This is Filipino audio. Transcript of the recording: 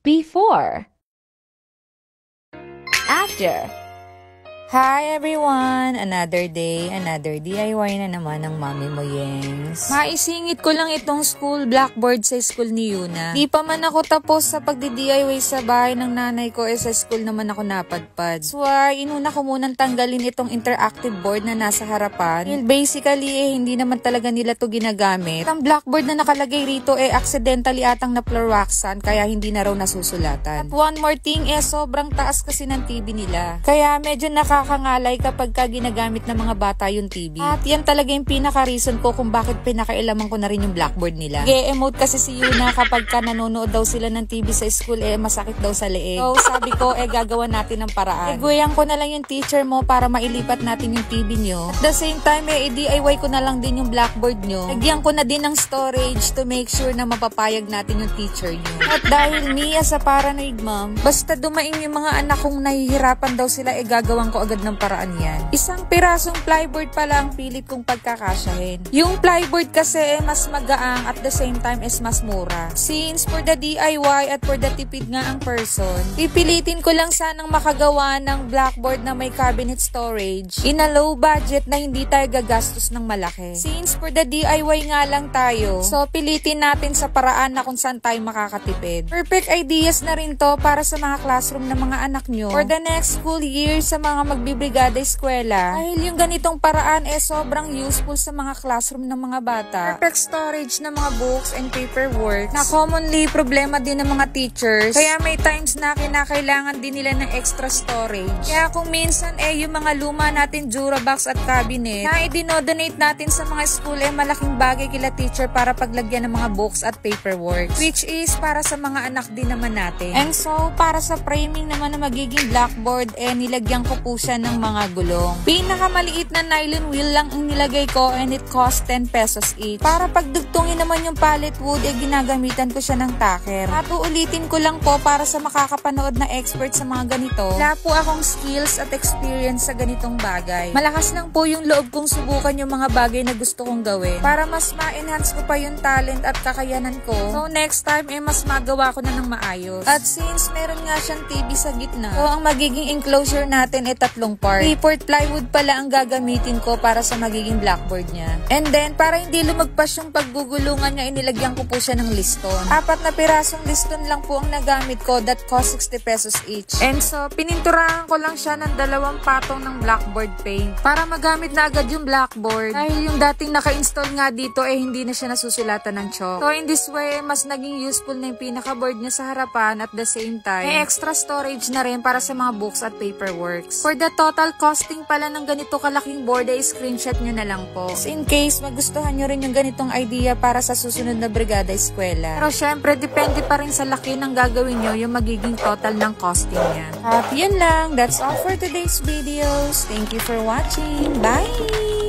Before. After. Hi everyone! Another day, another DIY na naman ng Mami Moyengs. Maisingit ko lang itong school blackboard sa school ni Yuna. Di pa man ako tapos sa pagdi-DIY sa bahay ng nanay ko, sa school naman ako napadpad. So inuna ko munang tanggalin itong interactive board na nasa harapan. Well, basically hindi naman talaga nila to ginagamit. Ang blackboard na nakalagay rito accidentally atang na-fluoroxan kaya hindi na raw nasusulatan. At one more thing sobrang taas kasi ng TV nila. Kaya medyo nakakangalay kapag ginagamit ng mga bata yung TV. At yan talaga yung pinaka-reason ko kung bakit pinakailaman ko na rin yung blackboard nila. Ge-emote kasi si Yuna kapag nanonood daw sila ng TV sa school masakit daw sa leeg. So sabi ko gagawa natin ng paraan. Guyang ko na lang yung teacher mo para mailipat natin yung TV nyo. At the same time i-DIY ko na lang din yung blackboard nyo. Lagyan ko na din ng storage to make sure na mapapayag natin yung teacher nyo. At dahil Mia sa paranoid mom, basta dumaing yung mga anak kong nahihirapan daw sila gagawin ko agad ng paraan yan. Isang pirasong plyboard pa lang pilit kong pagkakasyahin. Yung plyboard kasi mas magaang at the same time mas mura. Since for the DIY at for the tipid nga ang person, pipilitin ko lang sanang makagawa ng blackboard na may cabinet storage in a low budget na hindi tayo gagastos ng malaki. Since for the DIY nga lang tayo, so pilitin natin sa paraan na kung saan tayo makakatipid. Perfect ideas na rin to para sa mga classroom ng mga anak nyo for the next school year sa mga magbibrigada eskwela. Dahil yung ganitong paraan sobrang useful sa mga classroom ng mga bata. Perfect storage ng mga books and paperwork na commonly problema din ng mga teachers. Kaya may times na kinakailangan din nila ng extra storage. Kaya kung minsan yung mga luma natin Durabox at cabinet na i-dinodonate natin sa mga school malaking bagay kila teacher para paglagyan ng mga books at paperwork. Which is para sa mga anak din naman natin. And so para sa framing naman na magiging blackboard nilagyan ko po siya ng mga gulong. Pinakamaliit na nylon wheel lang ang nilagay ko and it cost 10 pesos each. Para pagdugtungin naman yung pallet wood ginagamitan ko siya ng tacker. At uulitin ko lang po para sa makakapanood na expert sa mga ganito. Wala po akong skills at experience sa ganitong bagay. Malakas lang po yung loob kong subukan yung mga bagay na gusto kong gawin para mas ma-enhance ko pa yung talent at kakayanan ko. So next time mas magawa ko na ng maayos. At since meron nga siyang TV sa gitna, so ang magiging enclosure natin tatlong part. 3/4 plywood pala ang gagamitin ko para sa magiging blackboard niya. And then, para hindi lumagpas yung paggugulungan niya, inilagyan ko po siya ng liston. 4 na pirasong liston lang po ang nagamit ko that cost 60 pesos each. And so, pininturahan ko lang siya ng 2 patong ng blackboard paint para magamit na agad yung blackboard. Dahil yung dating naka-install nga dito hindi na siya nasusulatan ng chalk. So, in this way, mas naging useful na yung pinaka-board niya sa harapan at the same time, may extra storage na rin para sa mga books at paperworks. For the total costing pala ng ganito kalaking board screenshot nyo na lang po. Just in case magustuhan nyo rin yung ganitong idea para sa susunod na brigada eskwela. Pero syempre, depende pa rin sa laki ng gagawin nyo yung magiging total ng costing niya. At yun lang. That's all for today's videos. Thank you for watching. Bye!